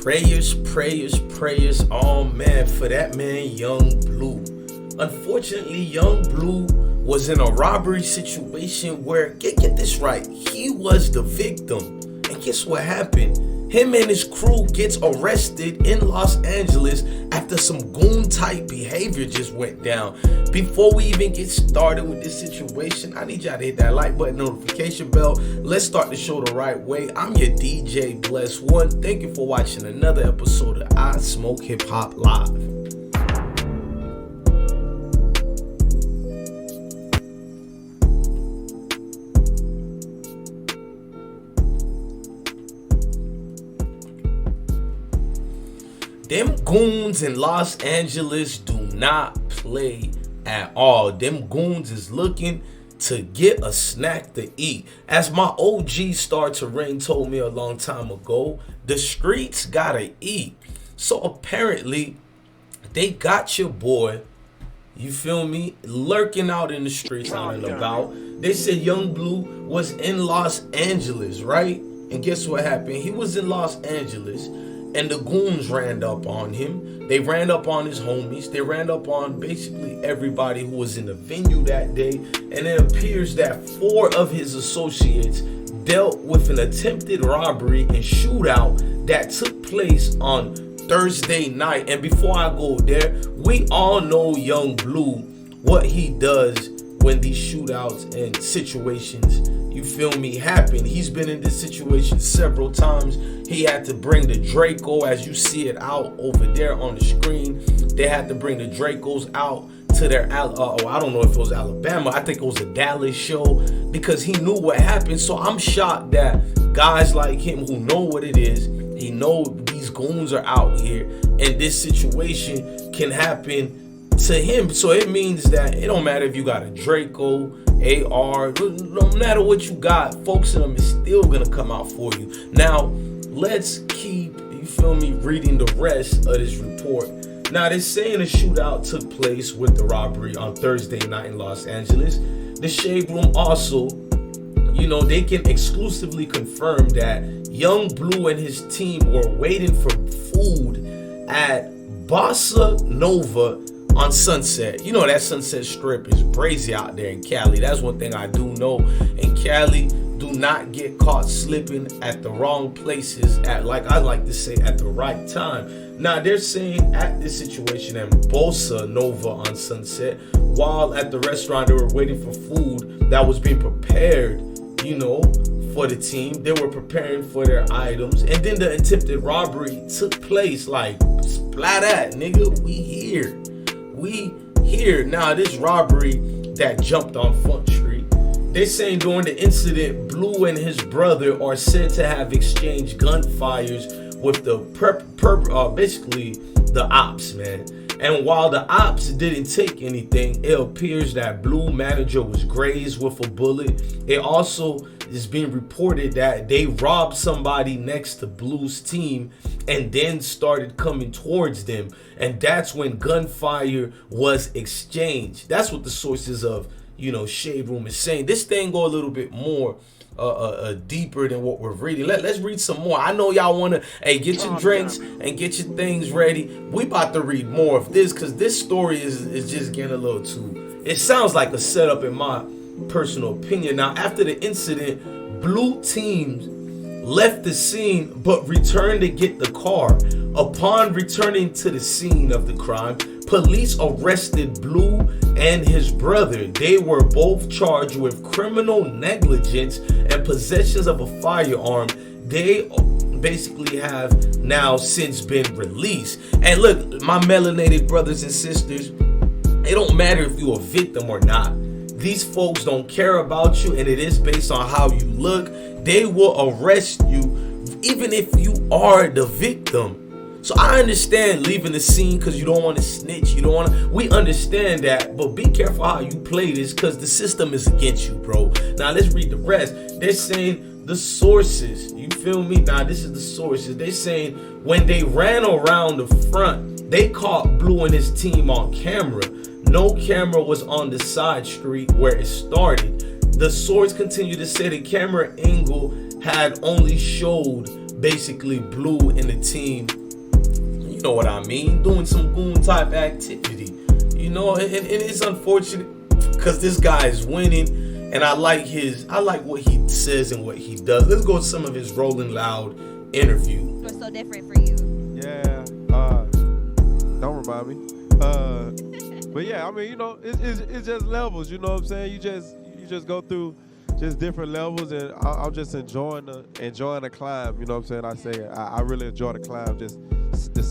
Prayers, oh man, for that man, Young Bleu. Unfortunately, Young Bleu was in a robbery situation where, get this right, he was the victim. And guess what happened? Him and his crew gets arrested in Los Angeles after some goon-type behavior just went down. Before we even get started with this situation, I need y'all to hit that like button, notification bell. Let's start the show the right way. I'm your DJ Bless One. Thank you for watching another episode of I Smoke Hip Hop Live. Them goons in Los Angeles do not play at all. Them goons is looking to get a snack to eat. As my OG Star Terrain told me a long time ago, the streets gotta eat. So apparently, they got your boy, you feel me, lurking out in the streets out and about. They said Young Bleu was in Los Angeles, right? And guess what happened? He was in Los Angeles. And the goons ran up on him. They ran up on his homies. They ran up on basically everybody who was in the venue that day. And it appears that 4 of his associates dealt with an attempted robbery and shootout that took place on Thursday night. And before I go there, we all know Young Bleu, what he does when these shootouts and situations, you feel me, happen. He's been in this situation several times. He had to bring the Draco, as you see it out over there on the screen. They had to bring the Dracos out to their, I don't know if it was Alabama. I think it was a Dallas show because he knew what happened. So I'm shocked that guys like him who know what it is, he know these goons are out here and this situation can happen to him. So it means that it don't matter if you got a Draco, AR, no matter what you got, folks in them is still gonna come out for you. Now, let's keep, you feel me, reading the rest of this report. Now, they're saying a shootout took place with the robbery on Thursday night in Los Angeles. The Shade Room also, you know, they can exclusively confirm that Young Bleu and his team were waiting for food at Bossa Nova on Sunset. You know that Sunset Strip is crazy out there in Cali. That's one thing I do know. In Cali, do not get caught slipping at the wrong places at, like I like to say, at the right time. Now they're saying at this situation at Bossa Nova on Sunset, while at the restaurant they were waiting for food that was being prepared, you know, for the team. They were preparing for their items, and then the attempted robbery took place. Like, splat at, nigga, we here. We here. Now, this robbery that jumped on Front Street, they're saying during the incident, Bleu and his brother are said to have exchanged gunfires with the basically the ops, man. And while the ops didn't take anything, it appears that Bleu manager was grazed with a bullet. It also is being reported that they robbed somebody next to Bleu's team and then started coming towards them. And that's when gunfire was exchanged. That's what the sources of, you know, Shade Room is saying. This thing go a little bit more deeper than what we're reading. Let's read some more. I know y'all want to, hey, get your drinks and get your things ready. We about to read more of this because this story is just getting a little too, it sounds like a setup in my personal opinion. Now, after the incident, Bleu teams left the scene but returned to get the car. Upon returning to the scene of the crime, police arrested Bleu and his brother. They were both charged with criminal negligence and possessions of a firearm. They basically have now since been released. And look, my melanated brothers and sisters, it don't matter if you're a victim or not. These folks don't care about you, and it is based on how you look. They will arrest you even if you are the victim. So I understand leaving the scene because you don't want to snitch. You don't want to. We understand that, but be careful how you play this because the system is against you, bro. Now let's read the rest. They're saying the sources. You feel me? Now this is the sources. They're saying when they ran around the front, they caught Bleu and his team on camera. No camera was on the side street where it started. The source continued to say the camera angle had only showed basically Bleu and the team, you know what I mean, doing some goon type activity. You know, and it's unfortunate because this guy is winning, and I like what he says and what he does. Let's go to some of his Rolling Loud interview. What's so different for you? Yeah, don't remind me. But yeah, I mean, you know, it's just levels. You know what I'm saying? You just go through just different levels, and I'm just enjoying the climb. You know what I'm saying? I really enjoy the climb, just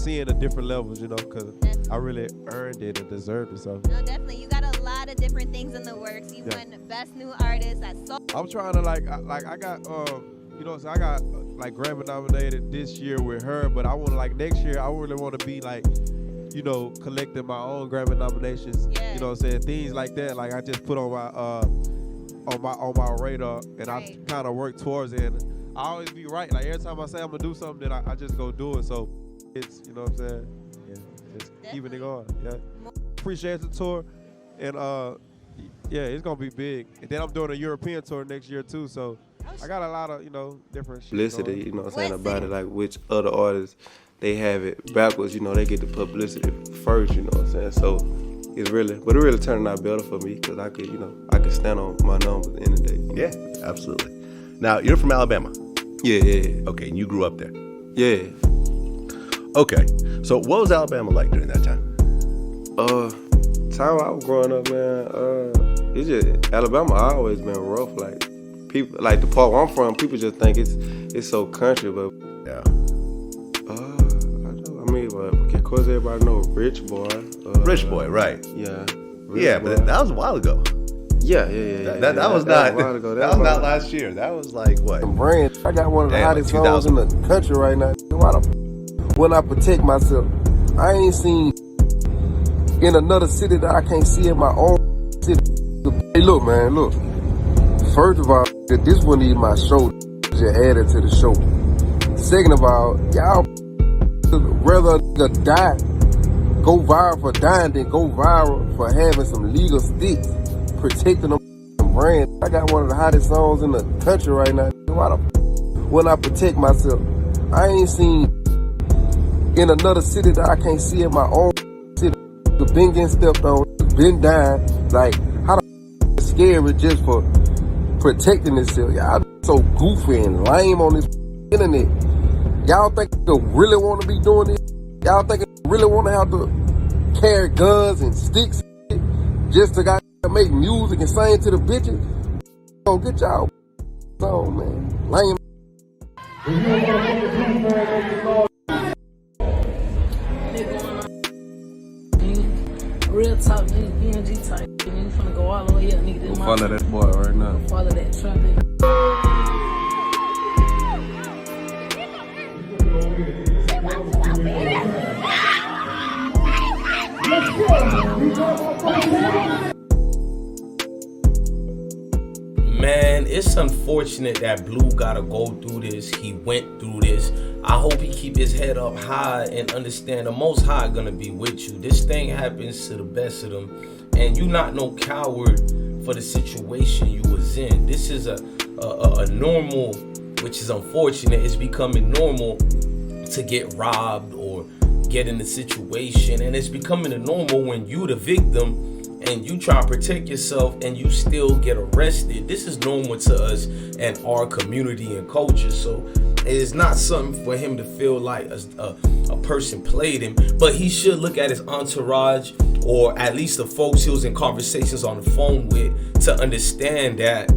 seeing the different levels. You know, because I really earned it and deserved it. So no, definitely, you got a lot of different things in the works. You won Best New Artist at Soul. I'm trying to I got you know, so I got like Grammy nominated this year with her, but I want to next year I really want to be you know, collecting my own Grammy nominations. Yeah. You know what I'm saying? Things like that. Like I just put on my radar, and I kind of work towards it. And I always be right. Like every time I say I'm gonna do something, then I just go do it. So it's, you know what I'm saying? Yeah, just keeping it going. Yeah. Appreciate the tour, and yeah, it's gonna be big. And then I'm doing a European tour next year too. So I got a lot of, you know, different shit publicity, going. you know what I'm saying, about it, like which other artists, they have it backwards, you know, they get the publicity first, you know what I'm saying, so it really turning out better for me, because I could stand on my numbers at the end of the day. Yeah, absolutely. Now, you're from Alabama? Yeah. Okay, and you grew up there? Yeah. Okay, so what was Alabama like during that time? Time I was growing up, man, it's just, Alabama always been rough, like, people, like the part where I'm from, people just think it's so country, but yeah. I mean, but of course everybody know Rich Boy. Rich Boy, right? Yeah. But that was a while ago. Yeah. That was not. A while ago. That was not last year. That was like what? Brand. I got one of the hottest songs in the country right now. When I protect myself, I ain't seen in another city that I can't see in my own city. Hey, look, man, look. First of all, this wasn't even my show. Just added to the show. Second of all, y'all rather die, go viral for dying than go viral for having some legal sticks, protecting them brand. I got one of the hottest songs in the country right now. When I protect myself, I ain't seen in another city that I can't see in my own city. Been getting stepped on, been dying. Like, how the scary just for protecting itself. Y'all so goofy and lame on this internet. Y'all think they really want to be doing this? Y'all think they really want to have to carry guns and sticks just to make music and sing to the bitches? Don't get y'all on, man. Lame. Real talk, nigga, BNG type. You finna go all the way up, nigga. Follow that boy right now. Follow that trap, nigga. Man, it's unfortunate that Bleu gotta go through this. He went through this. I hope he keep his head up high and understand the Most High gonna be with you. This thing happens to the best of them, and you not no coward for the situation you was in. This is a normal, which is unfortunate. It's becoming normal to get robbed or get in a situation, and it's becoming a normal when you the victim and you try to protect yourself and you still get arrested. This is normal to us and our community and culture, so it is not something for him to feel like a person played him, but he should look at his entourage, or at least the folks he was in conversations on the phone with, to understand that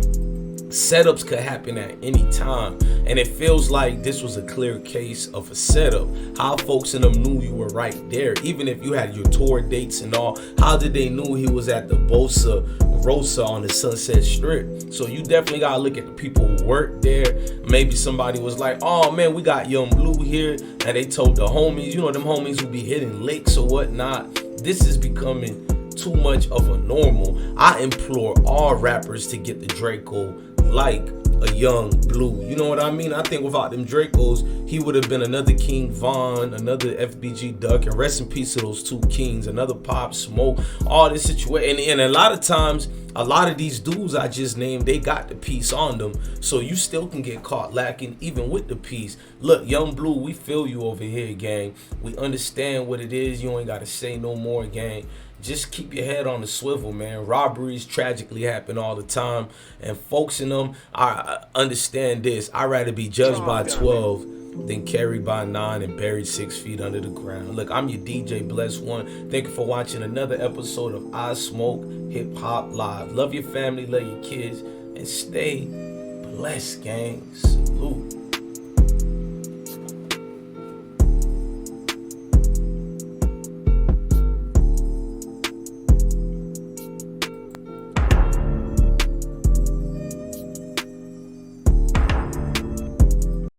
setups could happen at any time, and it feels like this was a clear case of a setup. How folks in them knew you were right there, even if you had your tour dates and all? How did they know he was at the Bossa Rosa on the Sunset Strip? So you definitely gotta look at the people who worked there. Maybe somebody was like, oh man, we got Young Bleu here, and they told the homies, you know, them homies who be hitting licks or whatnot. This is becoming too much of a normal. I implore all rappers to get the Draco like a young Bleu. You know what I mean? I think without them Dracos, he would have been another King Von, another FBG Duck, and rest in peace to those two kings, another Pop Smoke, all this situation. And a lot of times, a lot of these dudes I just named, they got the piece on them. So you still can get caught lacking even with the piece. Look, young Bleu, we feel you over here, gang. We understand what it is. You ain't got to say no more, gang. Just keep your head on the swivel, man. Robberies tragically happen all the time. And folks in them, I understand this. I'd rather be judged by 12 than carried by 9 and buried 6 feet under the ground. Look, I'm your DJ Blessed One. Thank you for watching another episode of I Smoke Hip Hop Live. Love your family, love your kids, and stay blessed, gang. Salute.